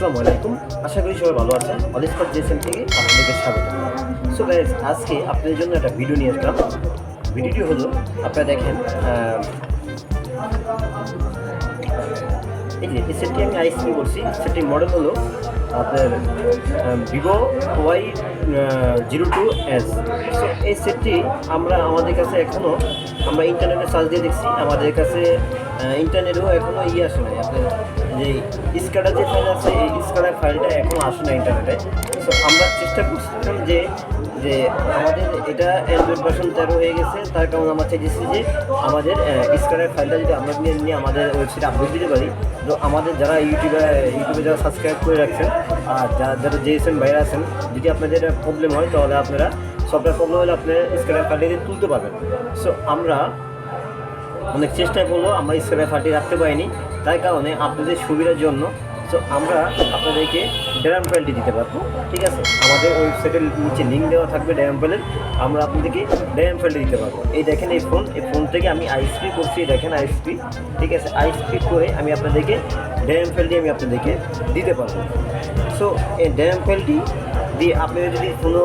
আসসালামু আলাইকুম, আশা করি সবাই ভালো আছেন। EXPERTGSM থেকে আপনাদেরকে স্বাগত। সো গাইস, আজকে আপনাদের জন্য একটা ভিডিও নিয়ে আসলাম। ভিডিওটি হলো, আপনারা দেখেন এই যে সেটটি আমি আইসপি করছি। সেটটির মডেল হলো আপনার Vivo Y02s। সো এই সেটটি আমাদের কাছে এখনও আমরা ইন্টারনেটে সার্চ দিয়ে দেখছি, আমাদের কাছে ইন্টারনেটেও এখনও আসে নাই। আপনার যে স্ক্যাডার যে ফাইল আছে, এই স্ক্যাডার ফাইলটা এখনও আসে না ইন্টারনেটে। সো আমরা চেষ্টা করছিলাম যে আমাদের এটা অ্যান্ড্রয়েড ভার্সন 13 হয়ে গেছে, তার কারণে আমরা চাইছি যে আমাদের স্ক্যাডার ফাইলটা যদি আমরা নিয়ে আমাদের ওয়েবসাইটে আপলোড দিতে পারি। তো আমাদের যারা ইউটিউবে যারা সাবস্ক্রাইব করে রাখছেন আর যারা জিএসএম বাইরে আছেন, যদি আপনাদের প্রবলেম হয় তাহলে আপনারা সফটওয়্যার প্রবলেম হলে আপনার স্ক্যাডার ফাইলটা তুলতে পারবেন। সো আমরা অনেক চেষ্টা করলেও আমরা স্ক্যাডার ফাইলটি রাখতে পারিনি, তাই কারণে আপনাদের সুবিধার জন্য সো আমরা আপনাদেরকে ড্যাম ফাইলটি দিতে পারবো। ঠিক আছে, আমাদের ওয়েবসাইটের নিচে লিঙ্ক দেওয়া থাকবে ড্যাম ফাইলের, আমরা আপনাদেরকে ড্যাম ফাইলটি দিতে পারবো। এই দেখেন এই ফোন থেকে আমি আইএসপি করছি, দেখেন আইএসপি। ঠিক আছে, আইএসপি করে আমি আপনাদেরকে ড্যাম ফাইলটি আমি আপনাদেরকে দিতে পারবো। সো এই ড্যাম ফাইলটি দিয়ে আপনাদের যদি কোনো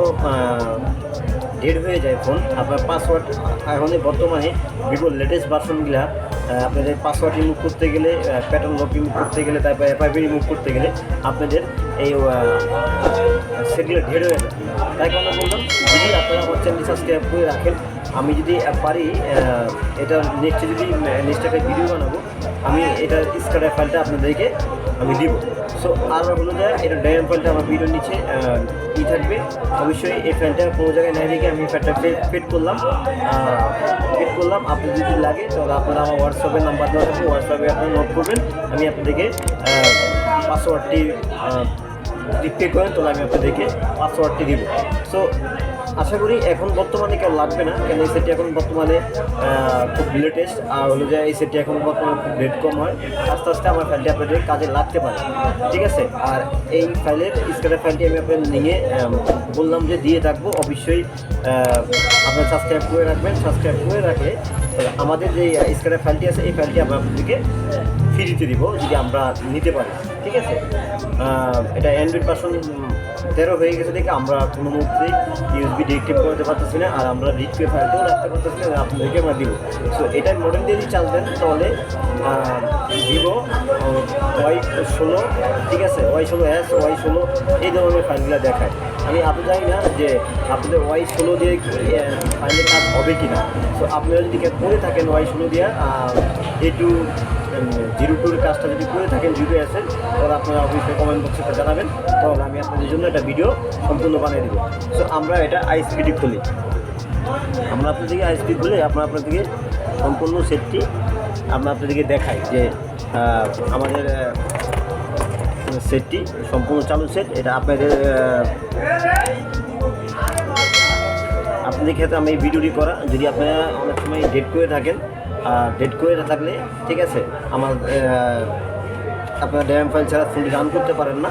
ডেড হয়ে যায় ফোন, আপনার পাসওয়ার্ড এখন বর্তমানে ভিভোর লেটেস্ট ভার্সনগুলা আপনাদের পাসওয়ার্ড রিমুভ করতে গেলে, প্যাটার্ন লক রিমুভ করতে গেলে, তারপর এফআইপি রিমুভ করতে গেলে আপনাদের এই সেগুলো ঢের হয়ে যায়। তাই কারণে বললাম, যদি আপনারা আমার চ্যানেলটি সাবস্ক্রাইব করে রাখেন, আমি যদি পারি এটা নেক্সটে নেক্সট একটা ভিডিও বানাবো, আমি এটার স্ক্যাডার ফাইলটা আপনাদেরকে আমি দিব। সো আর হলো যায় এটা ড্যাম ফাইলটা আমার ভিডিওর নিচে থাকবে। অবশ্যই এই ফাইলটা কোনো জায়গায় না রেখে আমি ফাইলটা ফিট করলাম। আপনার যদি লাগে তাহলে আপনারা আমার হোয়াটসঅ্যাপের নাম্বার দেওয়া থাকবে, হোয়াটসঅ্যাপে আপনারা নোট করবেন। আমি আপনাদেরকে পাসওয়ার্ডটি যদি পে করেন তাহলে আমি আপনাদেরকে পাসওয়ার্ডটি দিব। সো আশা করি এখন বর্তমানে কেউ লাগবে না, কেন এই সেটটি এখন বর্তমানে খুব লেটেস্ট। আর হলো যে এই সেটটি এখন বর্তমানে খুব রেট কম হয়। আস্তে আস্তে আমার ফাইলটি আপনাদের কাজে লাগতে পারে। ঠিক আছে, আর এই ফাইলের স্ক্যাডার ফাইলটি আমি আপনাদের নিয়ে বললাম যে দিয়ে থাকবো। অবশ্যই আপনার সাবস্ক্রাইব করে রাখবেন। সাবস্ক্রাইব করে রাখলে আমাদের যে স্ক্যাডার ফাইলটি আছে, এই ফাইলটি আমরা আপনাদেরকে ফ্রিতে দিব যদি আমরা নিতে পারি। ঠিক আছে, এটা অ্যান্ড্রয়েড ভার্সন 13 হয়ে গেছে দেখে আমরা কোনো মুহূর্তেই ইউএসবি ডিটেক্ট করতে পারতেছি না, আর আমরা রিটকে ফাইলটাও রাখতে পারতেছি না, আপনাদেরকে আমরা দিব। সো এটার মডেল দিয়ে যদি চাল দেন তাহলে ভিভো Y16, ঠিক আছে, Y16s, Y16 এই ধরনের ফাইলগুলো দেখায়। আমি আপনি জানি না যে আপনাদের Y16 দিয়ে ফাইলের কাজ হবে কি না। সো আপনারা যদি করে থাকেন Y16 দিয়ে A02 কাজটা যদি করে থাকেন, যদি আসেন তাহলে আপনারা অবশ্যই কমেন্ট বক্সে জানাবেন, তাহলে আমি আপনাদের জন্য একটা ভিডিও সম্পূর্ণ বানিয়ে দেবো। সো আমরা এটা আইএসপিটি খুলি, আমরা আপনাদেরকে আইএসপি খুলে আপনাদেরকে সম্পূর্ণ সেটটি আমরা আপনাদেরকে দেখাই যে আমাদের সেটটি সম্পূর্ণ চালু সেট। এটা আপনাদের ক্ষেত্রে আমি এই ভিডিওটি করা। যদি আপনারা অনেক সময় ডেট করে থাকেন, ডেট করে থাকলে ঠিক আছে, আমার আপনার ড্যাম ফাইল ছাড়া ফোনটি রান করতে পারেন না।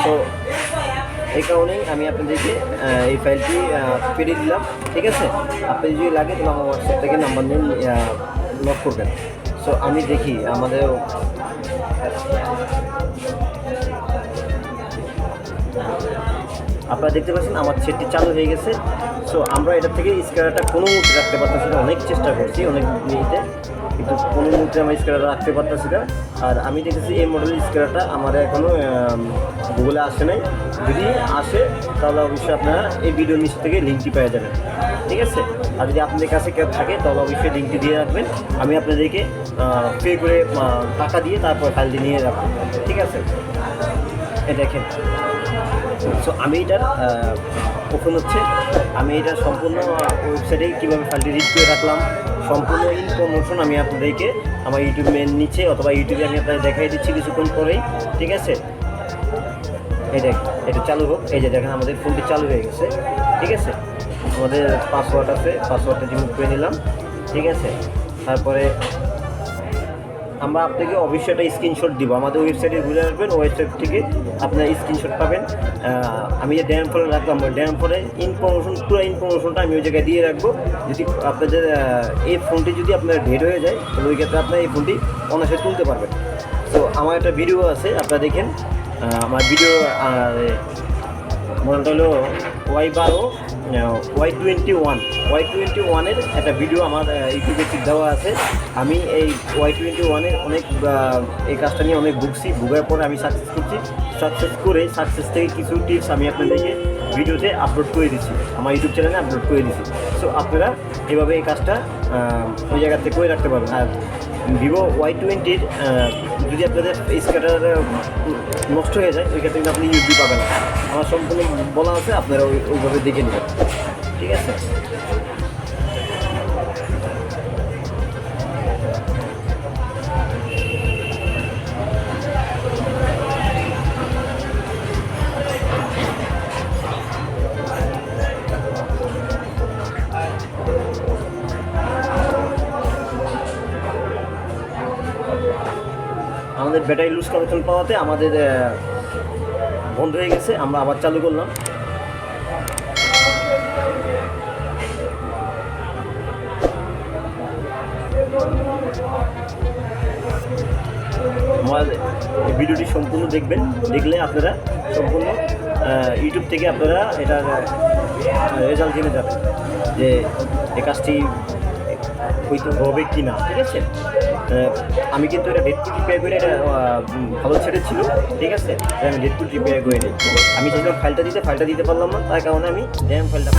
তো এই কারণেই আমি আপনাদেরকে এই ফাইলটি পেরিয়ে দিলাম। ঠিক আছে, আপনি যদি লাগে তাহলে আমার হোয়াটসঅ্যাপ থেকে নাম্বার নিয়ে লক করবেন। সো আমি দেখি আমাদের আপনারা দেখতে পাচ্ছেন আমার সেটটি চালু হয়ে গেছে। সো আমরা এটা থেকে স্ক্যানারটা কোনো মুহূর্তে রাখতে পারতেছি না, অনেক চেষ্টা করছি অনেক মিনিটে, কিন্তু কোনো মুহূর্তে আমরা স্ক্যানারটা রাখতে পারতেছি না। আর আমি দেখেছি এই মডেলের স্ক্যানারটা আমার এখনও গুগলে আসে নাই। যদি আসে তাহলে অবশ্যই আপনারা এই ভিডিও নিচ থেকে লিঙ্কটি পেয়ে যাবেন। ঠিক আছে, আর যদি আপনাদের কাছে কেউ থাকে তাহলে অবশ্যই লিঙ্কটি দিয়ে রাখবেন, আমি আপনাদেরকে পে করে টাকা দিয়ে তারপর ফাইলটি নিয়ে রাখবো। ঠিক আছে, এ দেখেন। সো আমি এটার ওপেন হচ্ছে, আমি এটা সম্পূর্ণ ওয়েবসাইটে কীভাবে ফাইলটি রিড করে রাখলাম সম্পূর্ণ ইনফরমেশন আমি আপনাদেরকে আমার ইউটিউবের নিচে অথবা ইউটিউবে আমি আপনাদের দেখাই দিচ্ছি কিছুক্ষণ পরেই। ঠিক আছে, এই দেখ এটা চালু হোক। এই যে দেখেন আমাদের ফোনটি চালু হয়ে গেছে। ঠিক আছে, আমাদের পাসওয়ার্ড আছে, পাসওয়ার্ডটা রিমুভ করে নিলাম। ঠিক আছে, তারপরে আমরা আপনাকে অবশ্যই একটা স্ক্রিনশট দিব। আমাদের ওয়েবসাইটে ঘুরে আসবেন, ওয়েবসাইট থেকে আপনার স্ক্রিনশট পাবেন। আমি যে ড্যাম ফোনে রাখলাম, ড্যাম ফোনে পুরো ইনফরমেশনটা আমি ওই জায়গায় দিয়ে রাখবো। যদি আপনাদের এই ফোনটি যদি আপনার ডেড হয়ে যায়, তাহলে ওই ক্ষেত্রে আপনার এই ফোনটি অনায়াসে তুলতে পারবেন। তো আমার একটা ভিডিও আছে, আপনারা দেখেন। আমার ভিডিও মডেলটা হলো Y21 একটা ভিডিও আমার ইউটিউবে দেওয়া আছে। আমি এই Y21-এর অনেক এই কাজটা নিয়ে অনেক ভুগার পরে আমি সাকসেস থেকে কিছু টিপস আমি আপনাদেরকে ভিডিওতে আপলোড করে দিচ্ছি, আমার ইউটিউব চ্যানেলে আপলোড করে দিচ্ছি। সো আপনারা এভাবে এই কাজটা ওই জায়গা থেকে করে রাখতে পারবেন। আর ভিভো Y20-র যদি আপনাদের স্ক্যাটার নষ্ট হয়ে যায় ওই ক্ষেত্রে কিন্তু আপনি ইউপি পাবেন না। আমার সম্পূর্ণ বলা আছে, আপনারা ওইভাবে দেখে নেবেন, ঠিক আছে? আমাদের ব্যাটারি লুজ কানেকশন পাওয়াতে আমাদের বন্ধ হয়ে গেছে, আমরা আবার চালু করলাম। আমার ভিডিওটি সম্পূর্ণ দেখবেন, দেখলে আপনারা সম্পূর্ণ ইউটিউব থেকে আপনারা এটার রেজাল্ট জেনে যাবেন যে এই কাজটি হয়তো হবে কি না, ঠিক আছে? আমি কিন্তু এটা ডেটপুট রিপেয়ার করে, এটা ভালো ছেড়েছিল, ঠিক আছে? আমি ডেটপুট রিপেয়ার করে নিই। আমি যেটা ফাইলটা দিতে পারলাম না, তার কারণে আমি ফাইলটা